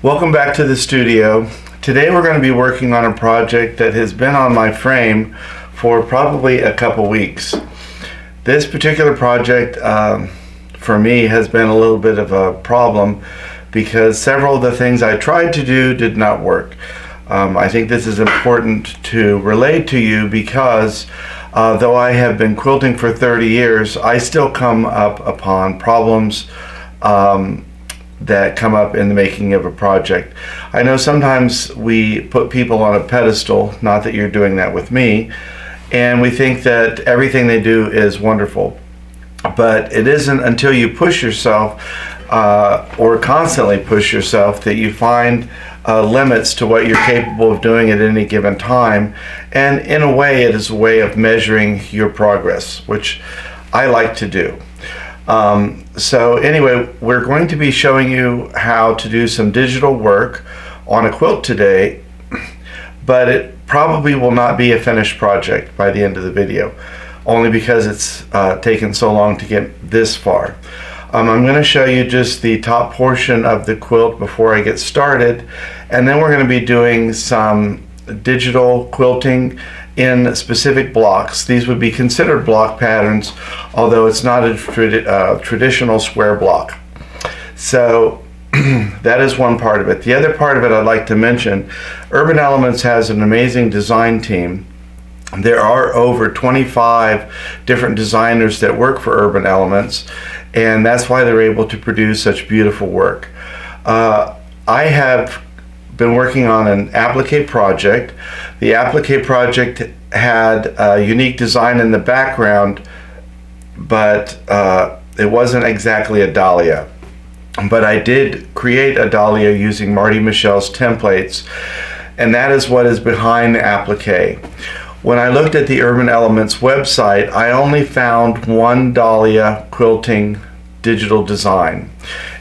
Welcome back to the studio. Today we're going to be working on a project that has been on my frame for probably a couple weeks. This particular project for me has been a little bit of a problem because several of the things I tried to do did not work. I think this is important to relate to you because though I have been quilting for 30 years, I still come up upon problems that come up in the making of a project. I know sometimes we put people on a pedestal, not that you're doing that with me, and we think that everything they do is wonderful. But it isn't until you push yourself or constantly push yourself that you find limits to what you're capable of doing at any given time. And in a way, it is a way of measuring your progress, which I like to do. So anyway, we're going to be showing you how to do some digital work on a quilt today, but it probably will not be a finished project by the end of the video, only because it's taken so long to get this far. I'm going to show you just the top portion of the quilt before I get started, and then we're going to be doing some digital quilting in specific blocks. These would be considered block patterns, although it's not a traditional square block. So that is one part of it. The other part of it I'd like to mention, Urban Elements has an amazing design team. There are over 25 different designers that work for Urban Elements, and that's why they're able to produce such beautiful work. I have been working on an applique project. The applique project had a unique design in the background, but it wasn't exactly a dahlia. But I did create a dahlia using Marty Michel's templates, and that is what is behind the applique. When I looked at the Urban Elements website, I only found one dahlia quilting digital design.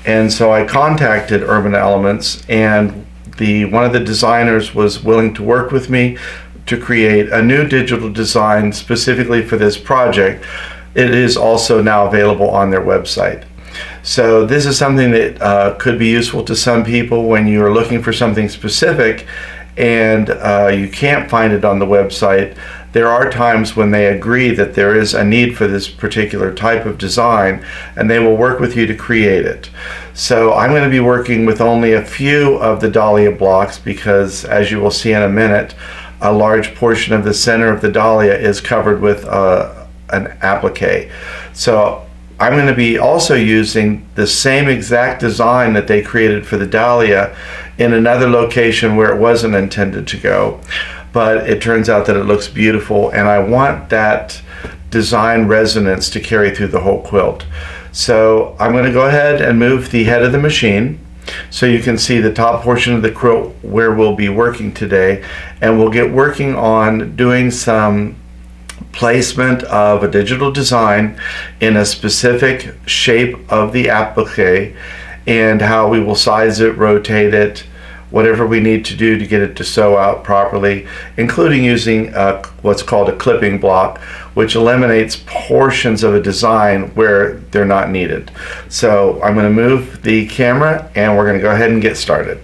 And so I contacted Urban Elements, and one of the designers was willing to work with me to create a new digital design specifically for this project. It is also now available on their website. So this is something that could be useful to some people when you are looking for something specific and you can't find it on the website. There are times when they agree that there is a need for this particular type of design, and they will work with you to create it. So I'm going to be working with only a few of the dahlia blocks because, as you will see in a minute, a large portion of the center of the dahlia is covered with an applique. So I'm going to be also using the same exact design that they created for the dahlia in another location where it wasn't intended to go. But it turns out that it looks beautiful, and I want that design resonance to carry through the whole quilt. So I'm going to go ahead and move the head of the machine so you can see the top portion of the quilt where we'll be working today, and we'll get working on doing some placement of a digital design in a specific shape of the applique and how we will size it, rotate it, whatever we need to do to get it to sew out properly, including using what's called a clipping block, which eliminates portions of a design where they're not needed. So I'm going to move the camera and we're going to go ahead and get started.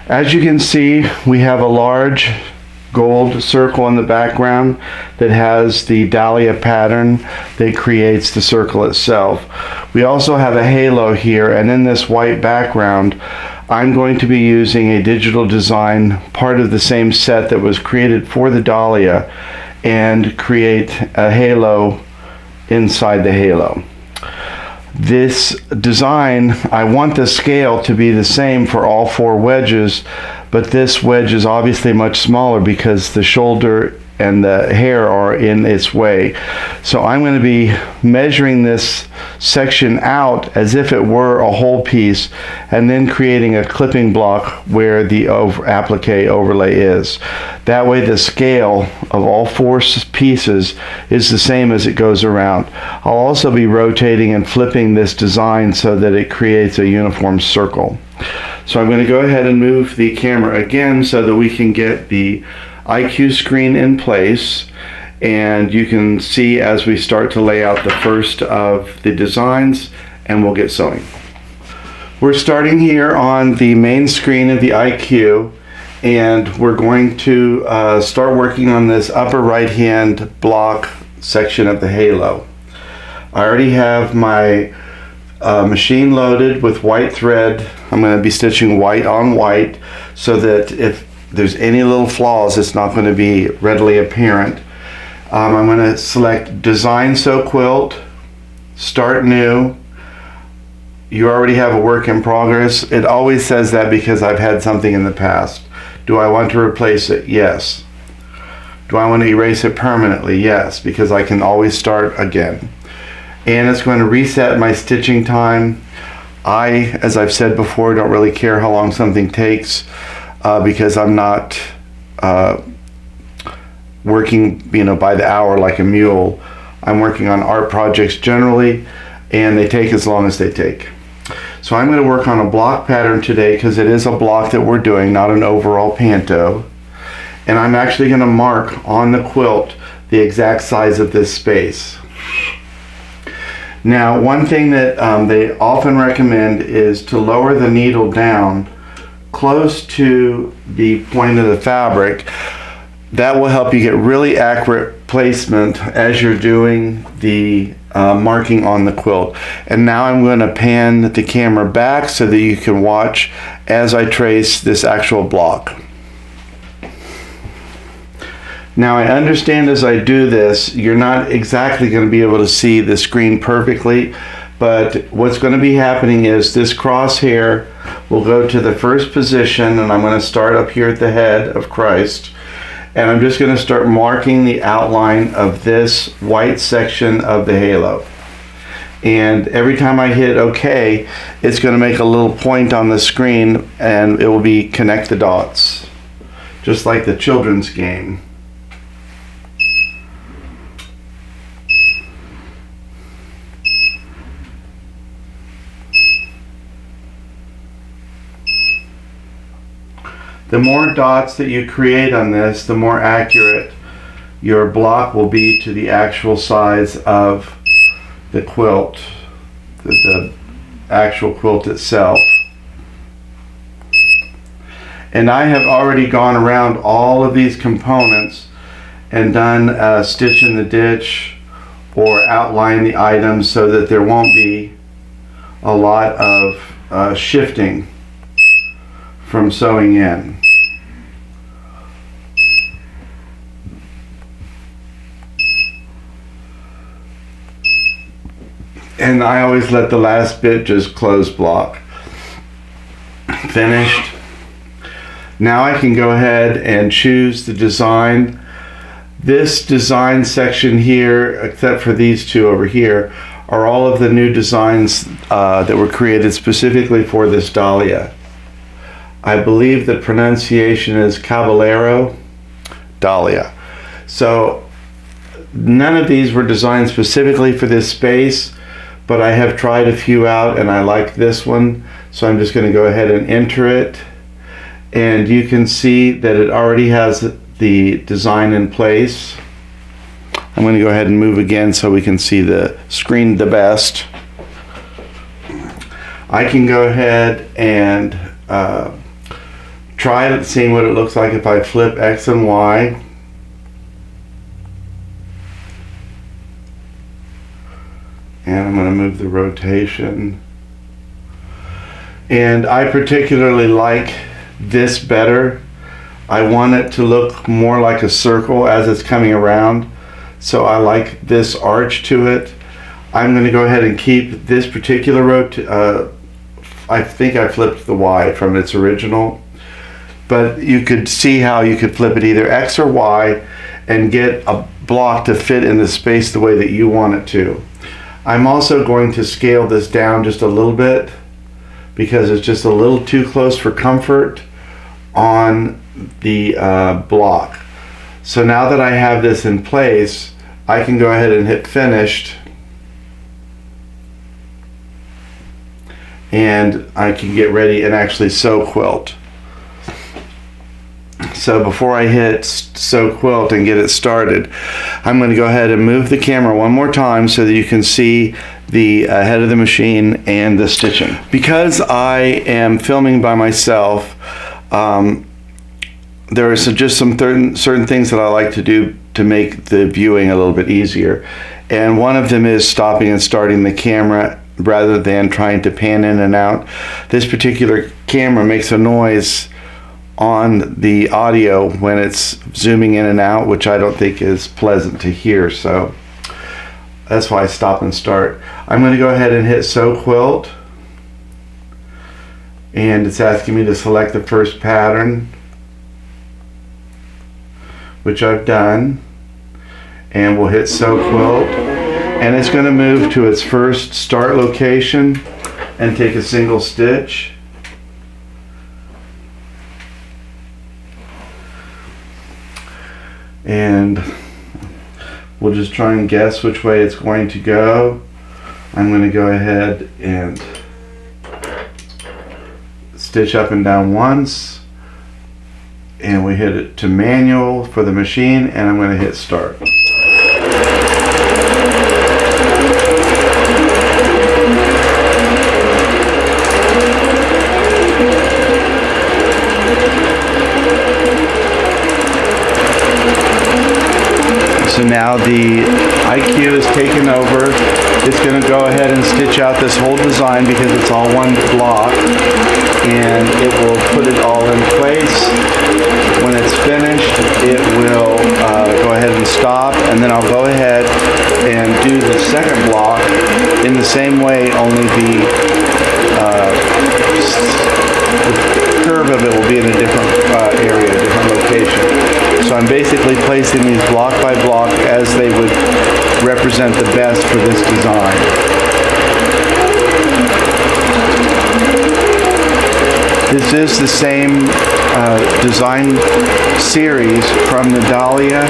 As you can see, we have a large gold circle in the background that has the dahlia pattern that creates the circle itself. We also have a halo here, and in this white background I'm going to be using a digital design, part of the same set that was created for the dahlia, and create a halo inside the halo. This design, I want the scale to be the same for all four wedges, but this wedge is obviously much smaller because the shoulder and the hair are in its way. So I'm going to be measuring this section out as if it were a whole piece, and then creating a clipping block where the applique overlay is. That way the scale of all four pieces is the same as it goes around. I'll also be rotating and flipping this design so that it creates a uniform circle. So I'm going to go ahead and move the camera again so that we can get the IQ screen in place, and you can see as we start to lay out the first of the designs, and we'll get sewing. We're starting here on the main screen of the IQ, and we're going to start working on this upper right hand block section of the halo. I already have my machine loaded with white thread. I'm going to be stitching white on white so that if there's any little flaws, it's not going to be readily apparent. I'm going to select Design Sew Quilt, Start New. You already have a work in progress. It always says that because I've had something in the past. Do I want to replace it? Yes. Do I want to erase it permanently? Yes, because I can always start again. And it's going to reset my stitching time. As I've said before, don't really care how long something takes because I'm not working, by the hour like a mule. I'm working on art projects generally, and they take as long as they take. So I'm going to work on a block pattern today because it is a block that we're doing, not an overall panto. And I'm actually going to mark on the quilt the exact size of this space. Now, one thing that they often recommend is to lower the needle down close to the point of the fabric. That will help you get really accurate placement as you're doing the marking on the quilt. And now I'm going to pan the camera back so that you can watch as I trace this actual block. Now I understand as I do this, you're not exactly going to be able to see the screen perfectly, but what's going to be happening is this crosshair will go to the first position, and I'm going to start up here at the head of Christ. And I'm just going to start marking the outline of this white section of the halo. And every time I hit OK, it's going to make a little point on the screen, and it will be connect the dots, just like the children's game. The more dots that you create on this, the more accurate your block will be to the actual size of the quilt, the actual quilt itself. And I have already gone around all of these components and done stitch in the ditch or outline the items so that there won't be a lot of shifting from sewing in. And I always let the last bit just close block. Finished. Now I can go ahead and choose the design. This design section here, except for these two over here, are all of the new designs that were created specifically for this Dahlia. I believe the pronunciation is Caballero Dahlia. So none of these were designed specifically for this space, but I have tried a few out and I like this one. So I'm just going to go ahead and enter it. And you can see that it already has the design in place. I'm going to go ahead and move again so we can see the screen the best. I can go ahead and try seeing what it looks like if I flip X and Y. And I'm going to move the rotation. And I particularly like this better. I want it to look more like a circle as it's coming around. So I like this arch to it. I'm going to go ahead and keep this particular I think I flipped the Y from its original. But you could see how you could flip it either X or Y and get a block to fit in the space the way that you want it to. I'm also going to scale this down just a little bit because it's just a little too close for comfort on the block. So now that I have this in place, I can go ahead and hit finished, and I can get ready and actually sew quilt. So before I hit sew quilt and get it started, I'm going to go ahead and move the camera one more time so that you can see the head of the machine and the stitching. Because I am filming by myself, there are just some certain things that I like to do to make the viewing a little bit easier. And one of them is stopping and starting the camera rather than trying to pan in and out. This particular camera makes a noise on the audio when it's zooming in and out, which I don't think is pleasant to hear. So that's why I stop and start. I'm going to go ahead and hit Sew Quilt. And it's asking me to select the first pattern, which I've done. And we'll hit Sew Quilt. And it's going to move to its first start location and take a single stitch. And we'll just try and guess which way it's going to go. I'm going to go ahead and stitch up and down once, and we hit it to manual for the machine, and I'm going to hit start. So now the IQ is taken over. It's going to go ahead and stitch out this whole design because it's all one block, and it will put it all in place. When it's finished, it will go ahead and stop, and then I'll go ahead and do the second block in the same way, only the curve of it will be in a different area, a different location. So I'm basically placing these block by block as they would represent the best for this design. This is the same design series from the Dahlia,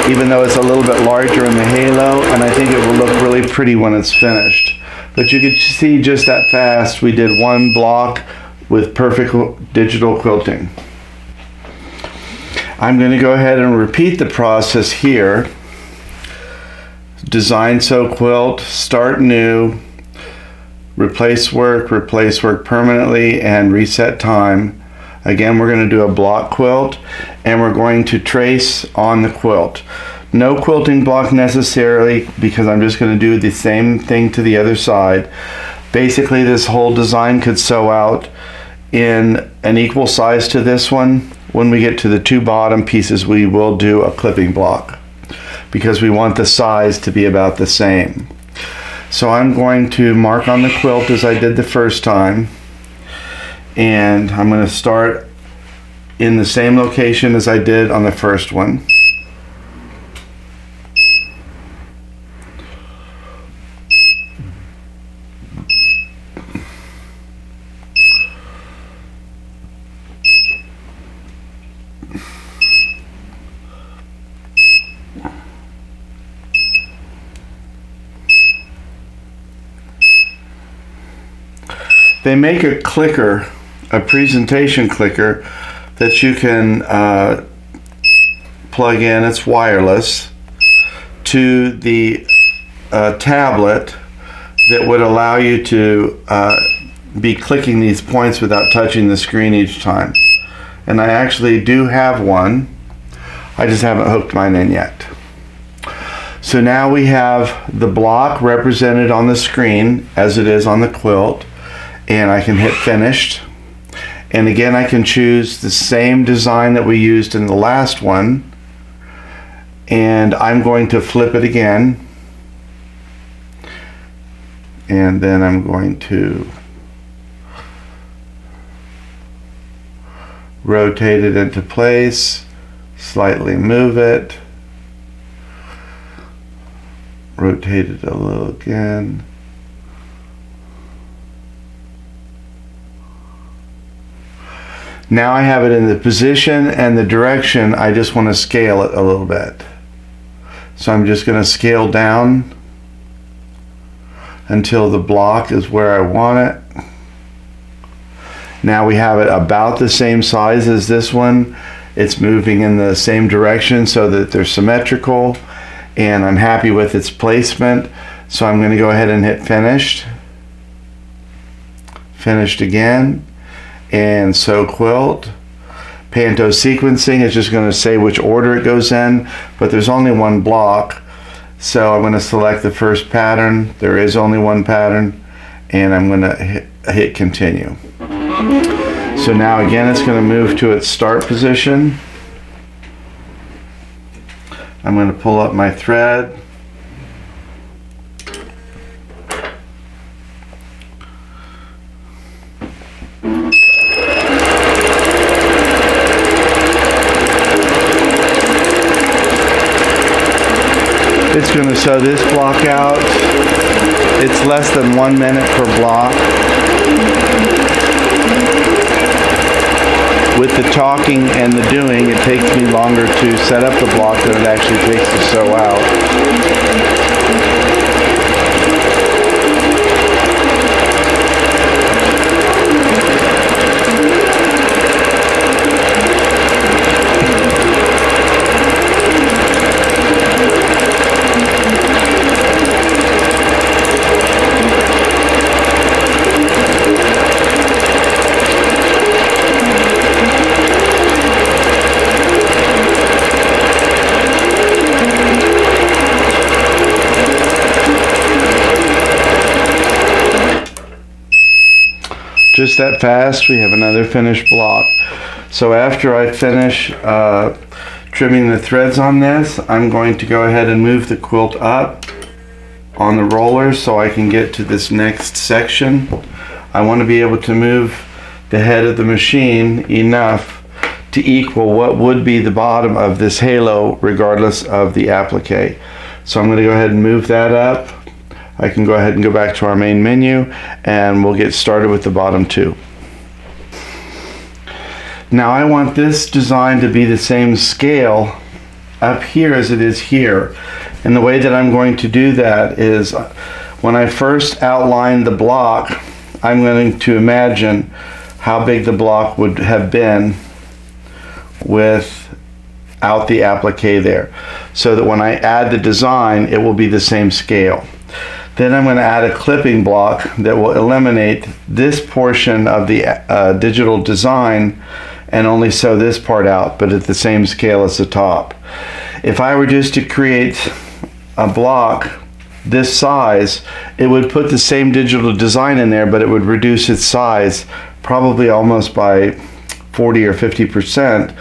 even though it's a little bit larger in the halo, and I think it will look really pretty when it's finished. But you can see just that fast we did one block with perfect digital quilting. I'm going to go ahead and repeat the process here. Design, sew, quilt, start new, replace work permanently, and reset time. Again, we're going to do a block quilt, and we're going to trace on the quilt. No quilting block necessarily, because I'm just going to do the same thing to the other side. Basically, this whole design could sew out in an equal size to this one. When we get to the two bottom pieces, we will do a clipping block because we want the size to be about the same. So I'm going to mark on the quilt as I did the first time, and I'm going to start in the same location as I did on the first one. They make a clicker, a presentation clicker, that you can plug in, it's wireless, to the tablet that would allow you to be clicking these points without touching the screen each time. And I actually do have one. I just haven't hooked mine in yet. So now we have the block represented on the screen as it is on the quilt. And I can hit finished, and again I can choose the same design that we used in the last one, and I'm going to flip it again, and then I'm going to rotate it into place, slightly move it, rotate it a little again. Now I have it in the position and the direction. I just want to scale it a little bit. So I'm just going to scale down until the block is where I want it. Now we have it about the same size as this one. It's moving in the same direction so that they're symmetrical, and I'm happy with its placement. So I'm going to go ahead and hit finished. Finished again. And sew quilt. Panto sequencing is just going to say which order it goes in, but there's only one block. So I'm going to select the first pattern. There is only one pattern, and I'm going to hit continue. So now again it's going to move to its start position. I'm going to pull up my thread. It's going to sew this block out. It's less than 1 minute per block. With the talking and the doing, it takes me longer to set up the block than it actually takes to sew out. Just that fast, we have another finished block. So after I finish trimming the threads on this, I'm going to go ahead and move the quilt up on the roller so I can get to this next section. I want to be able to move the head of the machine enough to equal what would be the bottom of this halo regardless of the applique. So I'm going to go ahead and move that up. I can go ahead and go back to our main menu and we'll get started with the bottom two. Now I want this design to be the same scale up here as it is here. And the way that I'm going to do that is when I first outline the block, I'm going to imagine how big the block would have been without the applique there, so that when I add the design, it will be the same scale. Then I'm going to add a clipping block that will eliminate this portion of the digital design and only sew this part out, but at the same scale as the top. If I were just to create a block this size, it would put the same digital design in there, but it would reduce its size probably almost by 40 or 50%,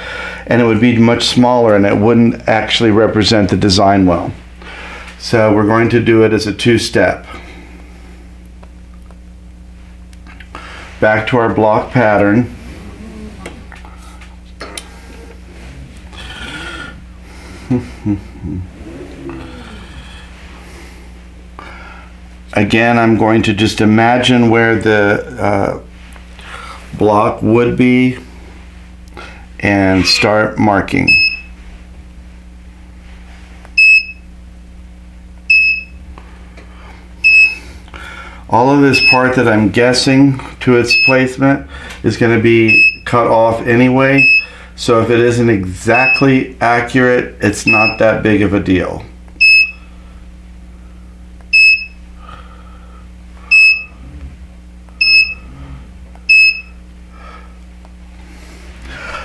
and it would be much smaller and it wouldn't actually represent the design well. So we're going to do it as a two-step. Back to our block pattern. Again, I'm going to just imagine where the block would be and start marking. All of this part that I'm guessing to its placement is going to be cut off anyway, so if it isn't exactly accurate, it's not that big of a deal.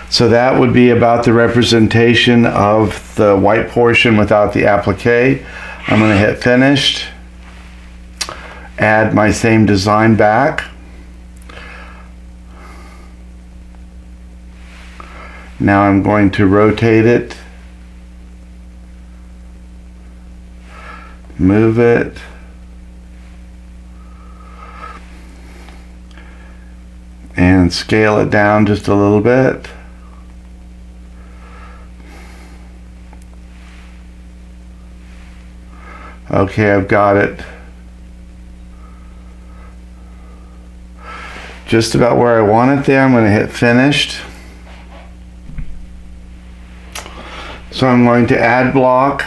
So that would be about the representation of the white portion without the applique. I'm going to hit finished. Add my same design back. Now I'm going to rotate it, move it, and scale it down just a little bit. Okay, I've got it just about where I want it there. I'm going to hit finished. So I'm going to add block,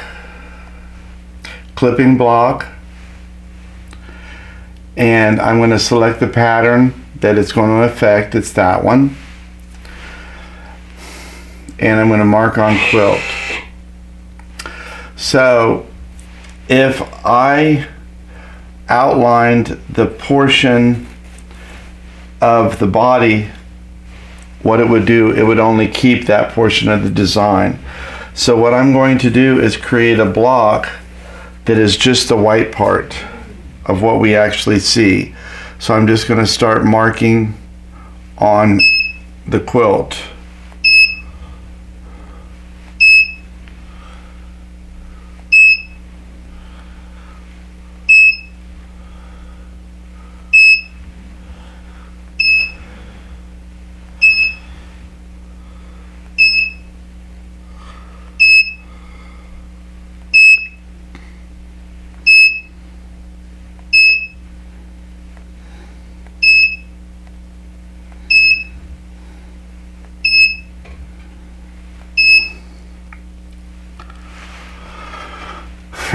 clipping block, and I'm going to select the pattern that it's going to affect. It's that one. And I'm going to mark on quilt. So if I outlined the portion of the body, what it would do, it would only keep that portion of the design. So what I'm going to do is create a block that is just the white part of what we actually see. So I'm just going to start marking on the quilt.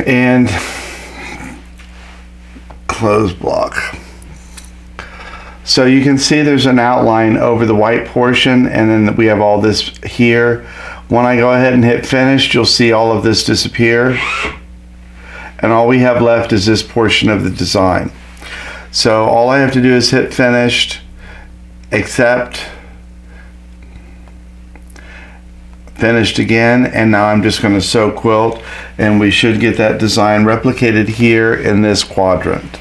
And close block. So you can see there's an outline over the white portion, and then we have all this here. When I go ahead and hit finish, you'll see all of this disappear, and all we have left is this portion of the design. So all I have to do is hit finished, accept, finished again, and now I'm just going to sew quilt, and we should get that design replicated here in this quadrant.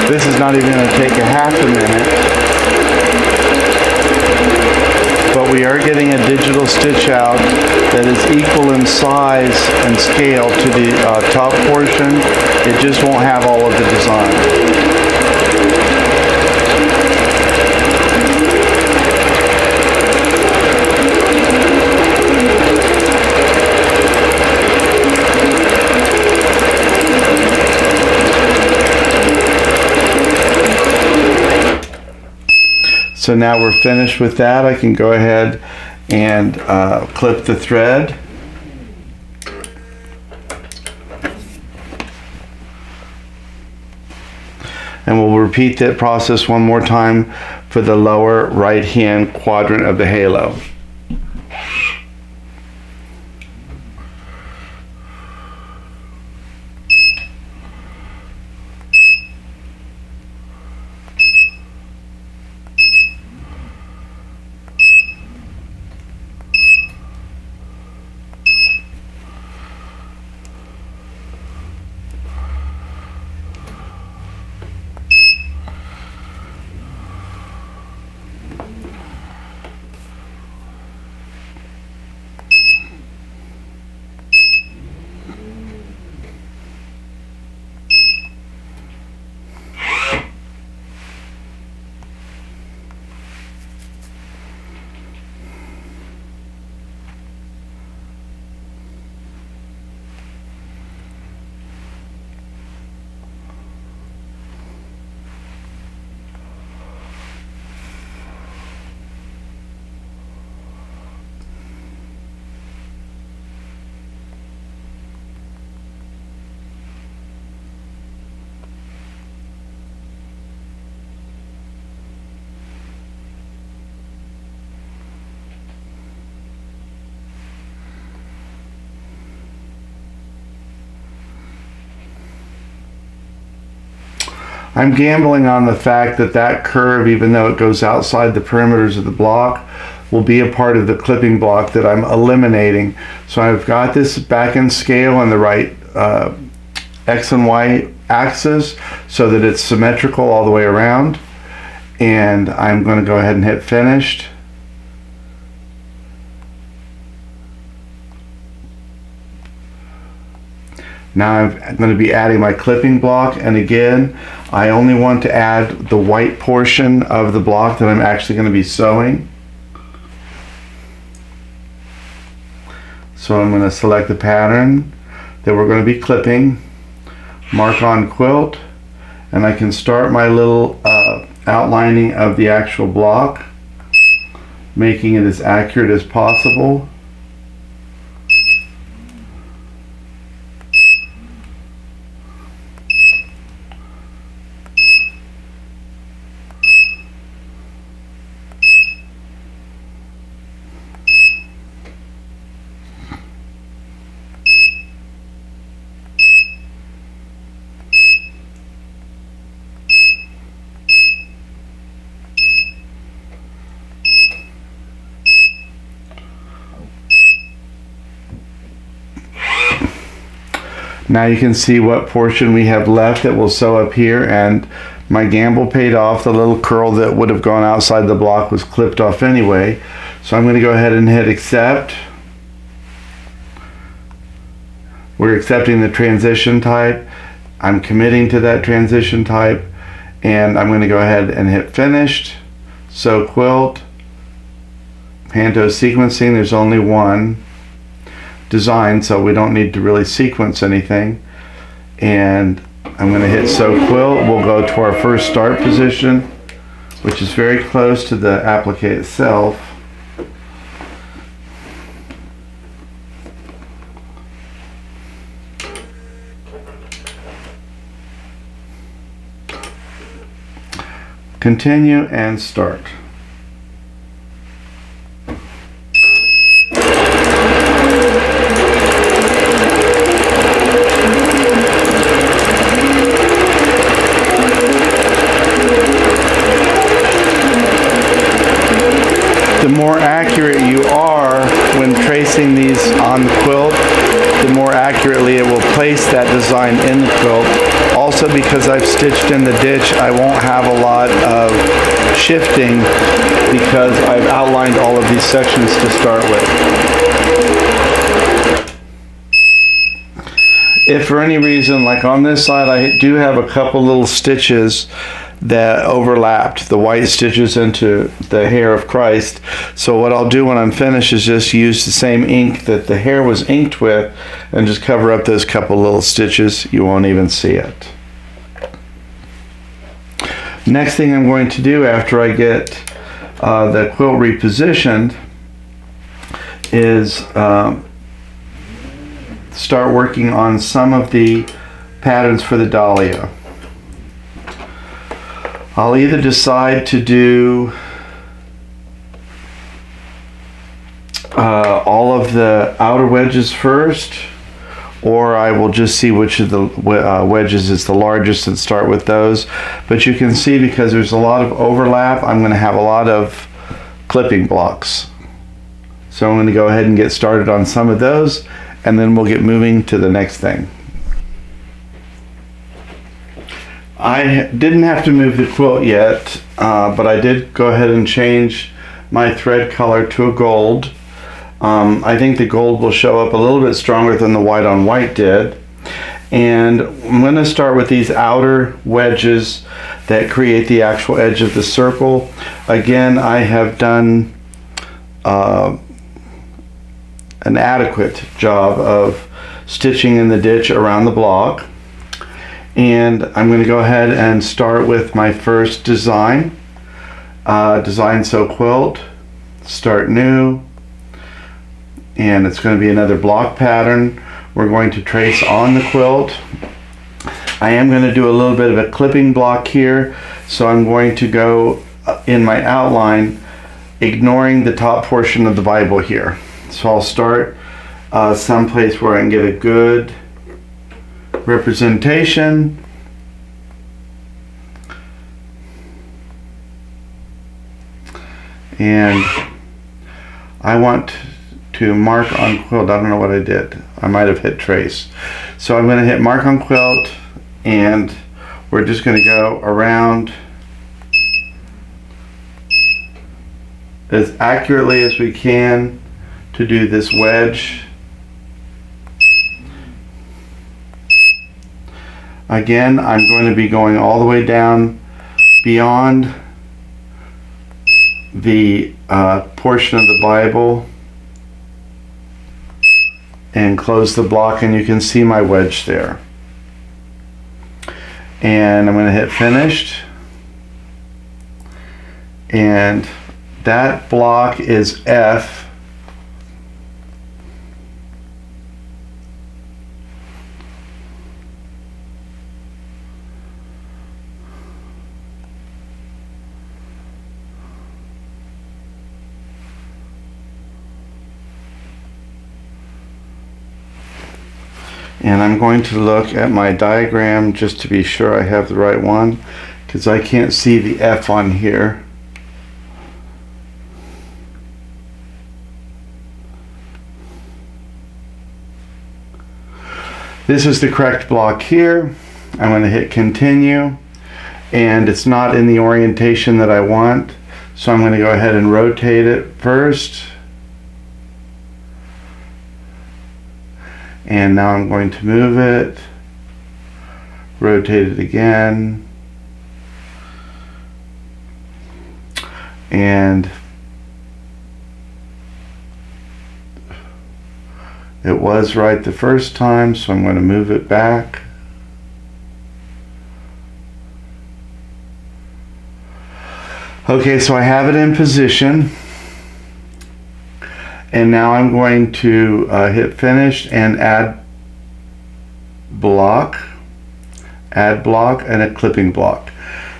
This is not even going to take a half a minute, but we are getting a digital stitch out that is equal in size and scale to the top portion. It just won't have all of the design. So now we're finished with that. I can go ahead and clip the thread. And we'll repeat that process one more time for the lower right hand quadrant of the halo. I'm gambling on the fact that that curve, even though it goes outside the perimeters of the block, will be a part of the clipping block that I'm eliminating. So I've got this back in scale on the right X and Y axis so that it's symmetrical all the way around. And I'm going to go ahead and hit finished. Now I'm going to be adding my clipping block, and again, I only want to add the white portion of the block that I'm actually going to be sewing. So I'm going to select the pattern, that we're going to be clipping, mark on quilt, and I can start my little outlining of the actual block, making it as accurate as possible. Now you can see what portion we have left that will sew up here, and my gamble paid off. The little curl that would have gone outside the block was clipped off anyway. So I'm going to go ahead and hit accept. We're accepting the transition type. I'm committing to that transition type, and I'm going to go ahead and hit finished. Sew quilt, panto sequencing. There's only one design, so we don't need to really sequence anything. And I'm going to hit sew quilt. We'll go to our first start position, which is very close to the applique itself. Continue and start. The more accurate you are when tracing these on the quilt, the more accurately it will place that design in the quilt. Also, because I've stitched in the ditch, I won't have a lot of shifting because I've outlined all of these sections to start with. If for any reason, like on this side, I do have a couple little stitches that overlapped, the white stitches into the hair of Christ. So what I'll do when I'm finished is just use the same ink that the hair was inked with and just cover up those couple little stitches. You won't even see it. Next thing I'm going to do after I get the quilt repositioned is start working on some of the patterns for the Dahlia. I'll either decide to do all of the outer wedges first, or I will just see which of the wedges is the largest and start with those. But you can see, because there's a lot of overlap, I'm going to have a lot of clipping blocks. So I'm going to go ahead and get started on some of those, and then we'll get moving to the next thing. I didn't have to move the quilt yet, but I did go ahead and change my thread color to a gold. I think the gold will show up a little bit stronger than the white on white did. And I'm going to start with these outer wedges that create the actual edge of the circle. Again, I have done an adequate job of stitching in the ditch around the block. And I'm going to go ahead and start with my first design. Design sew quilt, start new, and it's going to be another block pattern. We're going to trace on the quilt. I am going to do a little bit of a clipping block here, so I'm going to go in my outline ignoring the top portion of the Bible here. So I'll start someplace where I can get a good representation. And I want to mark on quilt. I don't know what I did. I might have hit trace. So I'm going to hit mark on quilt, and we're just going to go around as accurately as we can to do this wedge. Again, I'm going to be going all the way down beyond the portion of the Bible and close the block, and you can see my wedge there. And I'm going to hit finished, and that block is F. And I'm going to look at my diagram just to be sure I have the right one, because I can't see the F on here. This is the correct block here. I'm going to hit continue, and it's not in the orientation that I want, so I'm going to go ahead and rotate it first. And now I'm going to move it, rotate it again, and it was right the first time, so I'm going to move it back. Okay, so I have it in position. And now I'm going to hit finish and add block, and a clipping block.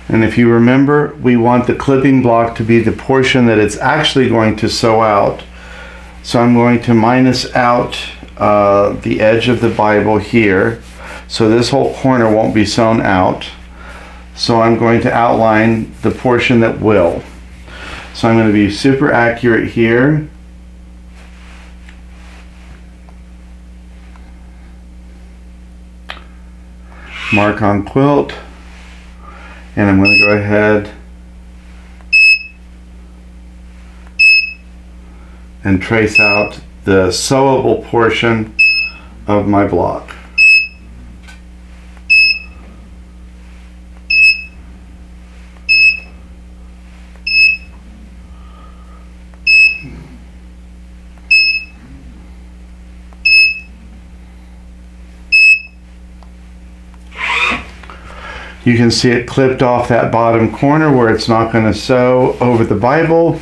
And if you remember, we want the clipping block to be the portion that it's actually going to sew out. So I'm going to minus out the edge of the Bible here. So this whole corner won't be sewn out. So I'm going to outline the portion that will. So I'm going to be super accurate here. Mark on quilt, and I'm going to go ahead and trace out the sewable portion of my block. You can see it clipped off that bottom corner where it's not going to sew over the Bible.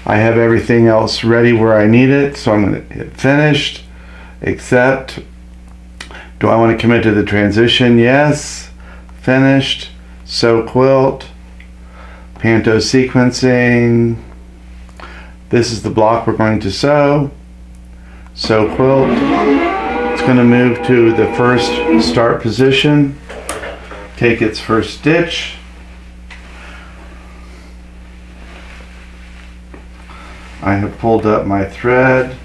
I have everything else ready where I need it, so I'm going to hit finished, accept. Do I want to commit to the transition? Yes. Finished. Sew quilt. Panto sequencing. This is the block we're going to sew. Sew quilt. It's going to move to the first start position. Take its first stitch. I have pulled up my thread.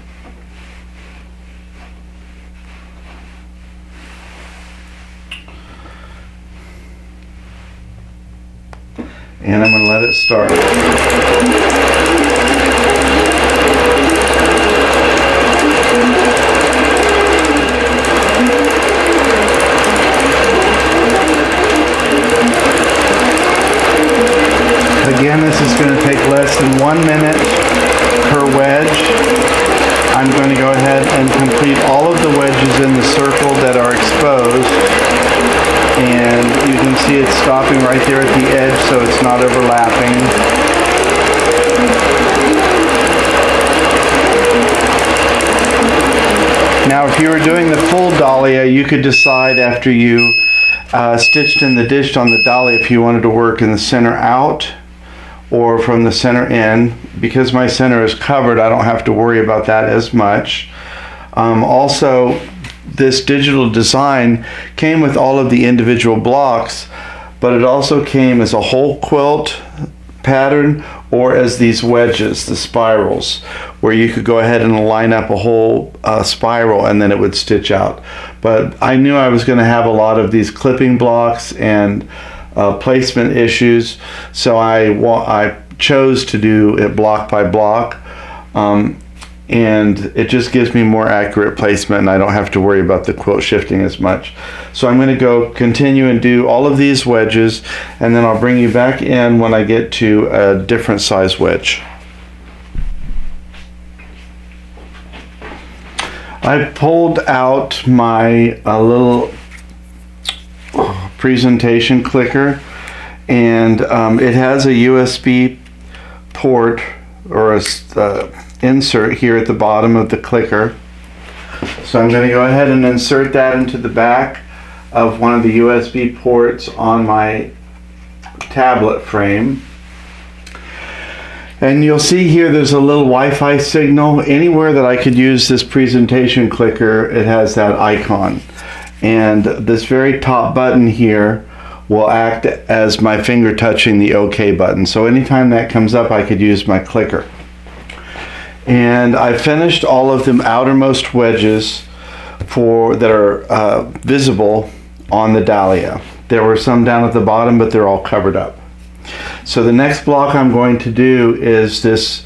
And I'm going to let it start. Again, this is going to take less than 1 minute per wedge. I'm going to go ahead and complete all of the wedges in the circle that are exposed. And you can see it's stopping right there at the edge, so it's not overlapping. Now, if you were doing the full dahlia, you could decide after you stitched in the dish on the dahlia if you wanted to work in the center out or from the center in. Because my center is covered, I don't have to worry about that as much. Also, this digital design came with all of the individual blocks, but it also came as a whole quilt pattern or as these wedges, the spirals, where you could go ahead and line up a whole spiral and then it would stitch out. But I knew I was going to have a lot of these clipping blocks and placement issues, so I chose to do it block by block, and it just gives me more accurate placement and I don't have to worry about the quilt shifting as much. So I'm going to go continue and do all of these wedges, and then I'll bring you back in when I get to a different size wedge. I pulled out my little presentation clicker, and it has a USB port or a insert here at the bottom of the clicker. So I'm going to go ahead and insert that into the back of one of the USB ports on my tablet frame. And you'll see here there's a little Wi-Fi signal. Anywhere that I could use this presentation clicker, it has that icon. And this very top button here will act as my finger touching the OK button. So anytime that comes up, I could use my clicker. And I finished all of the outermost wedges that are visible on the Dahlia. There were some down at the bottom, but they're all covered up. So the next block I'm going to do is this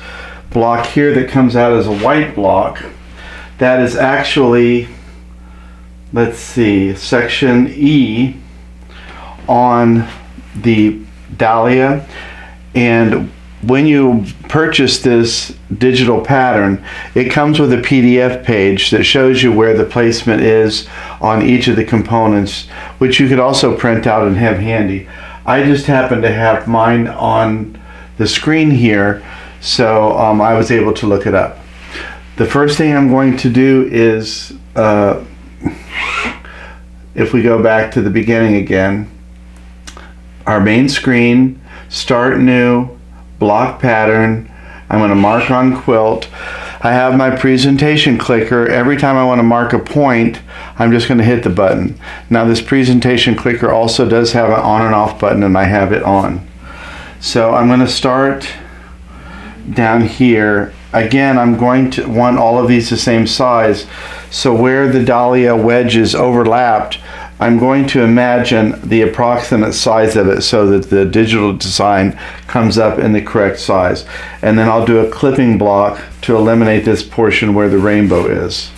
block here that comes out as a white block. That is actually, let's see, section E on the Dahlia. And when you purchase this digital pattern, it comes with a PDF page that shows you where the placement is on each of the components, which you could also print out and have handy. I just happen to have mine on the screen here, so I was able to look it up. The first thing I'm going to do is, if we go back to the beginning again, our main screen, start new, block pattern. I'm going to mark on quilt. I have my presentation clicker. Every time I want to mark a point, I'm just going to hit the button. Now this presentation clicker also does have an on and off button, and I have it on. So I'm going to start down here. Again, I'm going to want all of these the same size. So where the Dahlia wedges overlapped, I'm going to imagine the approximate size of it so that the digital design comes up in the correct size. And then I'll do a clipping block to eliminate this portion where the rainbow is.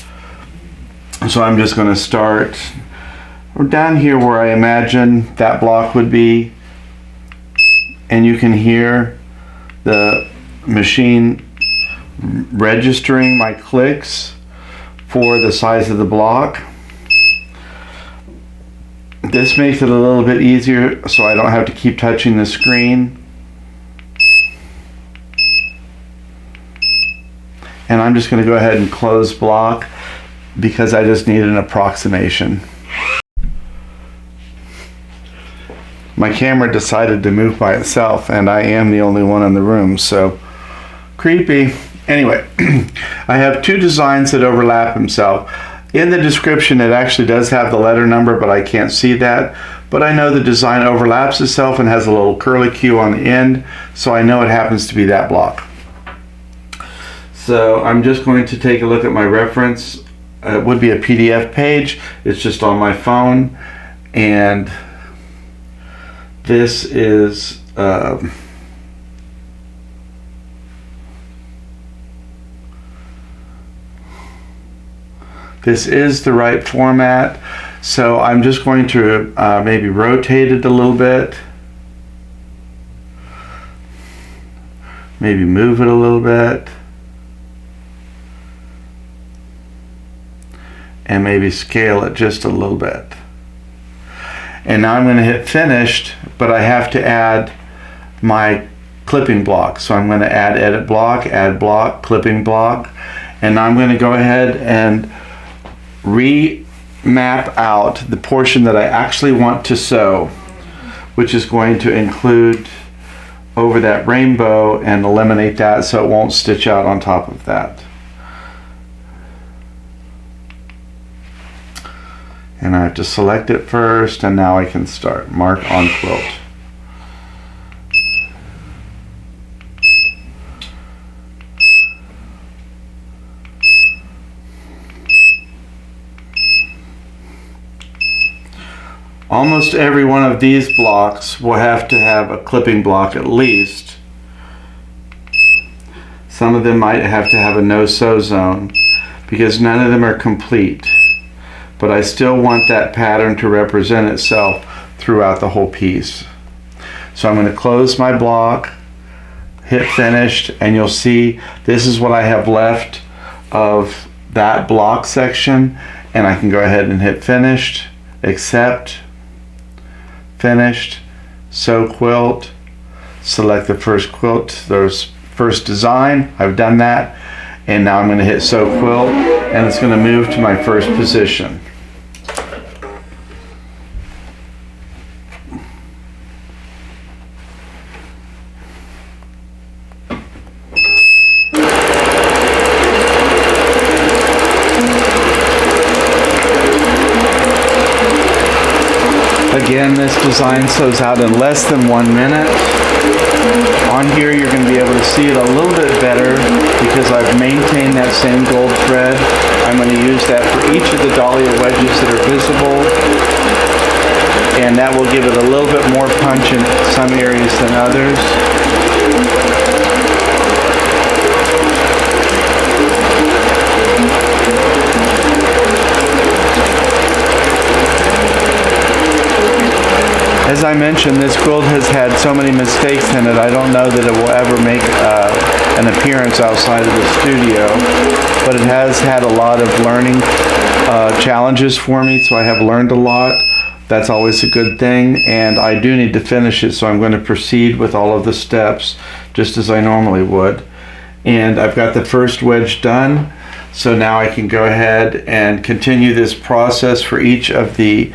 So I'm just going to start down here where I imagine that block would be. And you can hear the machine registering my clicks for the size of the block. This makes it a little bit easier so I don't have to keep touching the screen. And I'm just going to go ahead and close block because I just need an approximation. My camera decided to move by itself, and I am the only one in the room, so creepy. Anyway, I have two designs that overlap themselves. In the description, it actually does have the letter number, but I can't see that. But I know the design overlaps itself and has a little curly Q on the end, so I know it happens to be that block. So I'm just going to take a look at my reference. It would be a PDF page. It's just on my phone. And this is this is the right format, so I'm just going to maybe rotate it a little bit, maybe move it a little bit, and maybe scale it just a little bit. And now I'm going to hit finished, but I have to add my clipping block. So I'm going to add block, clipping block, and now I'm going to go ahead and remap out the portion that I actually want to sew, which is going to include over that rainbow and eliminate that so it won't stitch out on top of that. And I have to select it first, and now I can start. Mark on quilt. Almost every one of these blocks will have to have a clipping block at least. Some of them might have to have a no-sew zone because none of them are complete. But I still want that pattern to represent itself throughout the whole piece. So I'm going to close my block, hit finished, and you'll see this is what I have left of that block section, and I can go ahead and hit finished, accept, finished, sew quilt, select the first quilt, there's first design. I've done that, and now I'm going to hit sew quilt, and it's going to move to my first position. Again, this design sews out in less than 1 minute. On here you're going to be able to see it a little bit better because I've maintained that same gold thread. I'm going to use that for each of the dahlia wedges that are visible, and that will give it a little bit more punch in some areas than others. As I mentioned, this quilt has had so many mistakes in it, I don't know that it will ever make an appearance outside of the studio, but it has had a lot of learning challenges for me, so I have learned a lot. That's always a good thing, and I do need to finish it, so I'm going to proceed with all of the steps just as I normally would. And I've got the first wedge done, so now I can go ahead and continue this process for each of the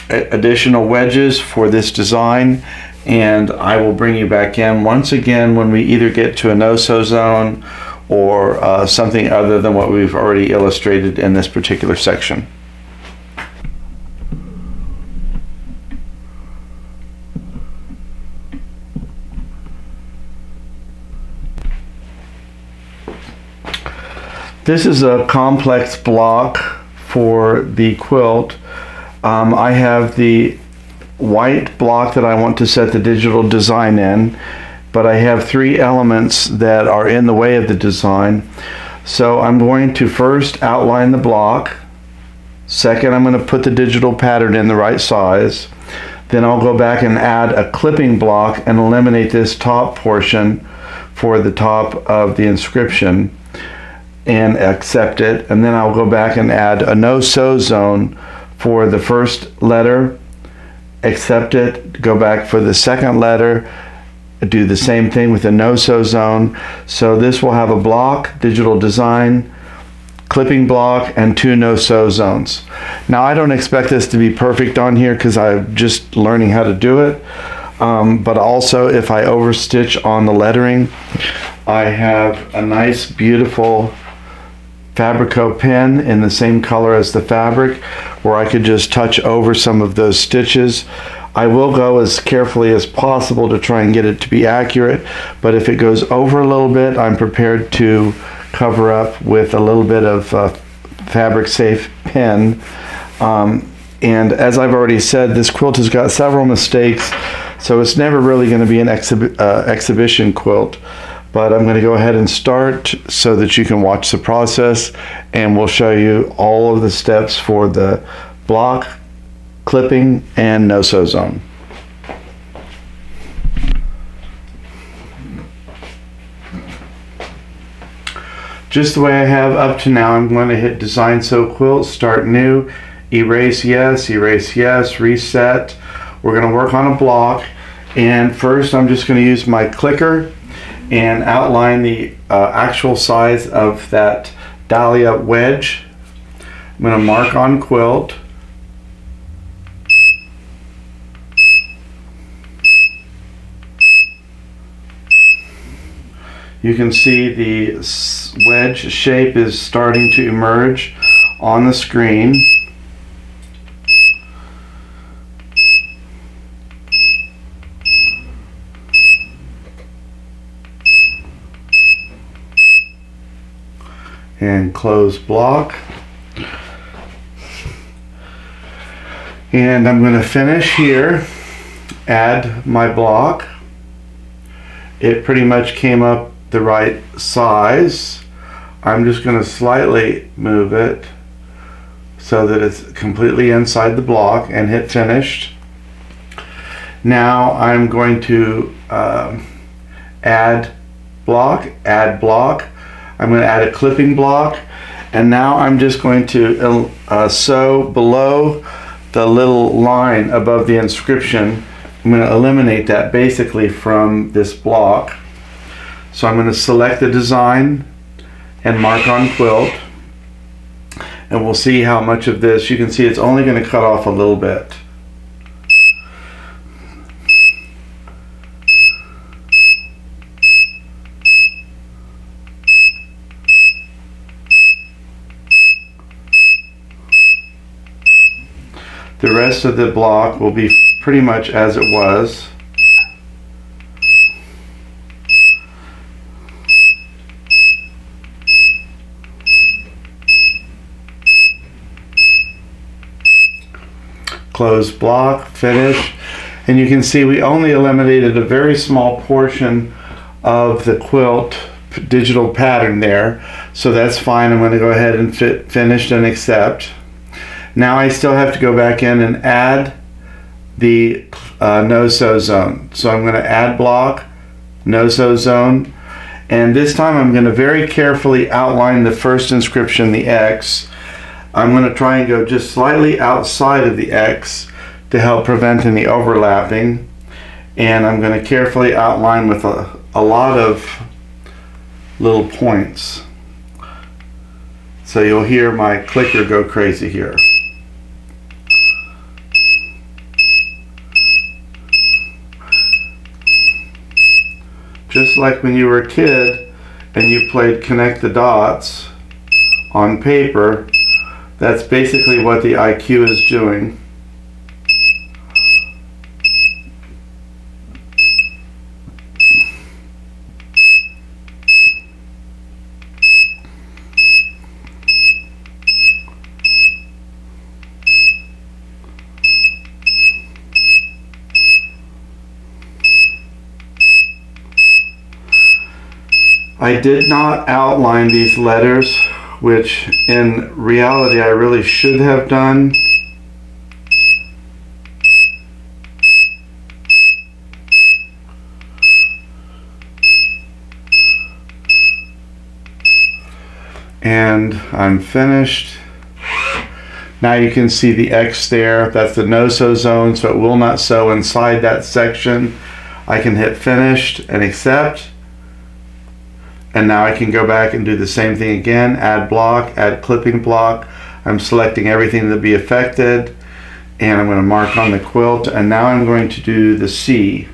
additional wedges for this design, and I will bring you back in once again when we either get to a no-sew zone or something other than what we've already illustrated in this particular section. This is a complex block for the quilt. I have the white block that I want to set the digital design in, but I have 3 elements that are in the way of the design. So I'm going to first outline the block. Second, I'm going to put the digital pattern in the right size. Then I'll go back and add a clipping block and eliminate this top portion for the top of the inscription and accept it. And then I'll go back and add a no-sew zone for the first letter, accept it, go back for the second letter, do the same thing with the no-sew zone. So this will have a block, digital design, clipping block, and 2 no-sew zones. Now I don't expect this to be perfect on here because I'm just learning how to do it, but also if I overstitch on the lettering, I have a nice beautiful Fabrico pen in the same color as the fabric where I could just touch over some of those stitches. I will go as carefully as possible to try and get it to be accurate, but if it goes over a little bit, I'm prepared to cover up with a little bit of fabric safe pen. And as I've already said, this quilt has got several mistakes, so it's never really going to be an exhibition quilt. But I'm going to go ahead and start so that you can watch the process, and we'll show you all of the steps for the block, clipping, and no-sew zone. Just the way I have up to now, I'm going to hit Design Sew Quilt, Start New, Erase Yes, Reset. We're going to work on a block, and first I'm just going to use my clicker and outline the actual size of that dahlia wedge. I'm going to mark on quilt. You can see the wedge shape is starting to emerge on the screen. And close block, and I'm going to finish here, add my block. It pretty much came up the right size. I'm just going to slightly move it so that it's completely inside the block and hit finished. Now I'm going to add block. I'm going to add a clipping block, And now I'm just going to sew below the little line above the inscription. I'm going to eliminate that basically from this block. So I'm going to select the design and mark on quilt. And we'll see how much of this, you can see it's only going to cut off a little bit. The rest of the block will be pretty much as it was. Close block, finish, and you can see we only eliminated a very small portion of the quilt digital pattern there, so that's fine. I'm going to go ahead and finish and accept. Now I still have to go back in and add the no sew zone. So I'm going to add block, no sew zone, and this time I'm going to very carefully outline the first inscription, the X. I'm going to try and go just slightly outside of the X to help prevent any overlapping, and I'm going to carefully outline with a lot of little points. So you'll hear my clicker go crazy here. Just like when you were a kid and you played connect the dots on paper, that's basically what the IQ is doing. I did not outline these letters, which in reality I really should have done. And I'm finished. Now you can see the X there. That's the no sew zone, so it will not sew inside that section. I can hit finished and accept. And now I can go back and do the same thing again, add block, add clipping block. I'm selecting everything to be affected, and I'm going to mark on the quilt, and now I'm going to do the C.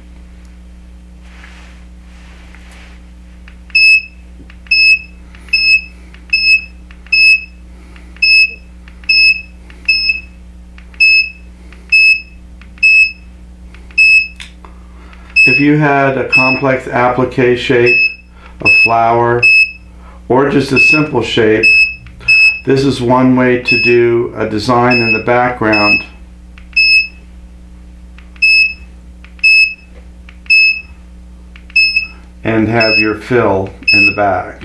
If you had a complex applique shape, a flower, or just a simple shape, this is one way to do a design in the background. And have your fill in the back.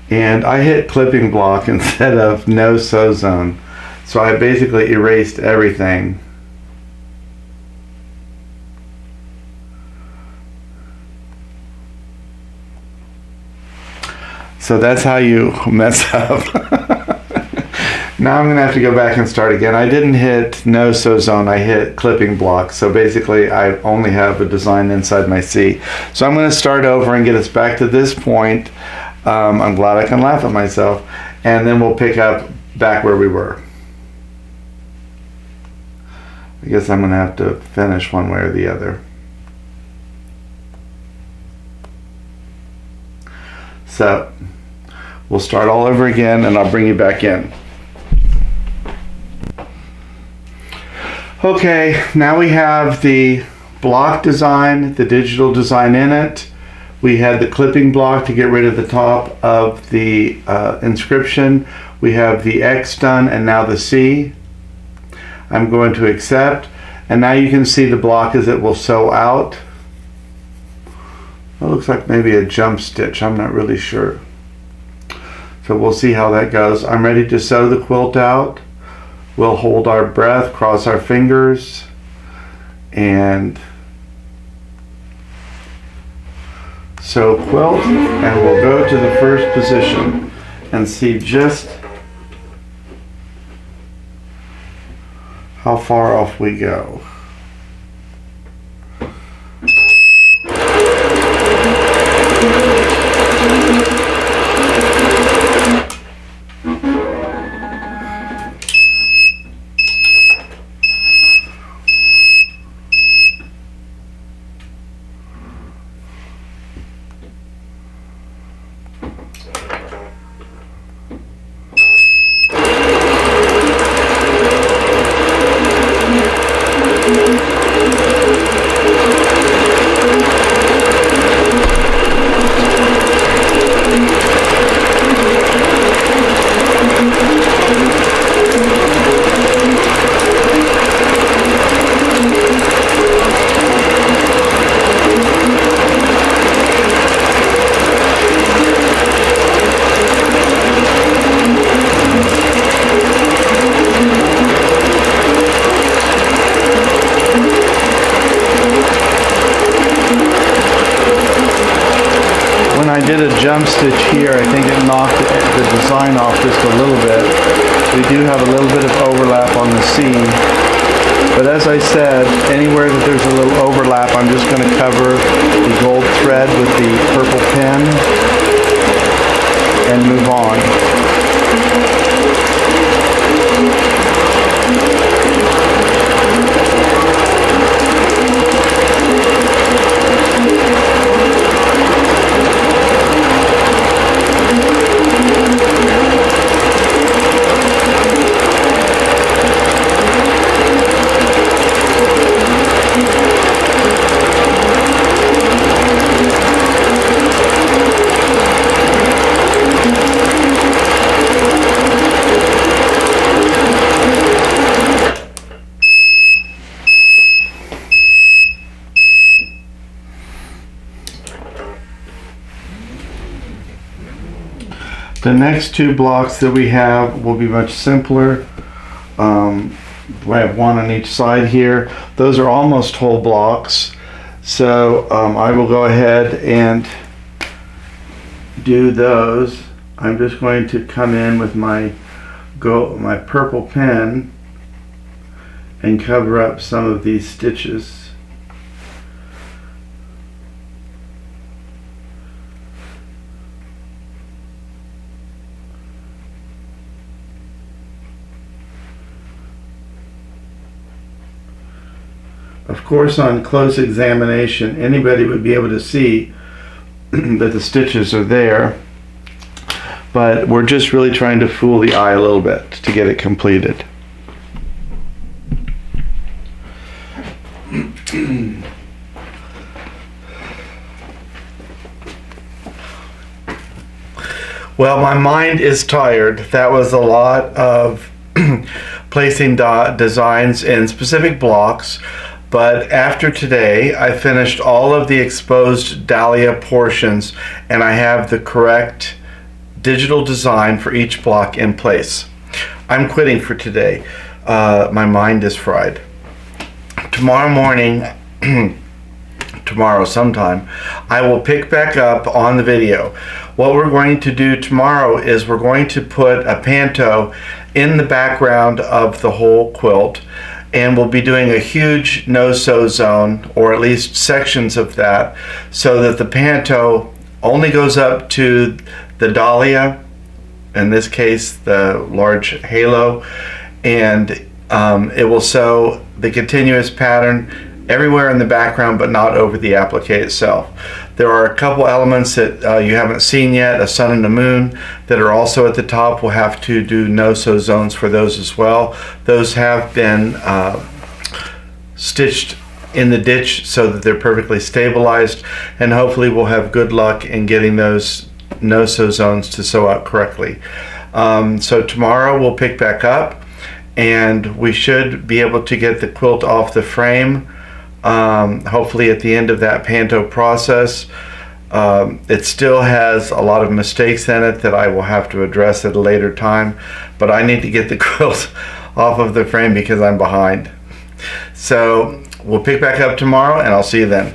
And I hit clipping block instead of no sew zone. So I basically erased everything. So that's how you mess up. Now I'm going to have to go back and start again. I didn't hit no sew zone, I hit clipping block. So basically I only have a design inside my C. So I'm going to start over and get us back to this point. I'm glad I can laugh at myself, and then we'll pick up back where we were. I guess I'm going to have to finish one way or the other. So we'll start all over again, and I'll bring you back in. Okay, now we have the block design, the digital design in it. We had the clipping block to get rid of the top of the inscription. We have the X done, and now the C. I'm going to accept, and now you can see the block as it will sew out. It looks like maybe a jump stitch, I'm not really sure. So we'll see how that goes. I'm ready to sew the quilt out. We'll hold our breath, cross our fingers, and sew quilt, and we'll go to the first position and see just how far off we go. Did a jump stitch here. I think it knocked the design off just a little bit. We do have a little bit of overlap on the seam, but as I said, anywhere that there's a little overlap, I'm just going to cover the gold thread with the purple pin and move on. The next two blocks that we have will be much simpler. We have one on each side here. Those are almost whole blocks. So I will go ahead and do those. I'm just going to come in with my purple pen and cover up some of these stitches. Of course, on close examination, anybody would be able to see that the stitches are there, but we're just really trying to fool the eye a little bit to get it completed. Well, my mind is tired. That was a lot of placing designs in specific blocks. But after today, I finished all of the exposed dahlia portions, and I have the correct digital design for each block in place. I'm quitting for today. My mind is fried. Tomorrow morning, tomorrow sometime, I will pick back up on the video. What we're going to do tomorrow is we're going to put a panto in the background of the whole quilt, and we'll be doing a huge no-sew zone, or at least sections of that, so that the panto only goes up to the dahlia, in this case the large halo, and it will sew the continuous pattern everywhere in the background but not over the applique itself. There are a couple elements that you haven't seen yet, a sun and a moon, that are also at the top. We'll have to do no-sew zones for those as well. Those have been stitched in the ditch so that they're perfectly stabilized, and hopefully we'll have good luck in getting those no-sew zones to sew out correctly. So tomorrow we'll pick back up, and we should be able to get the quilt off the frame hopefully at the end of that panto process. It still has a lot of mistakes in it that I will have to address at a later time, but I need to get the quilt off of the frame because I'm behind. So we'll pick back up tomorrow, and I'll see you then.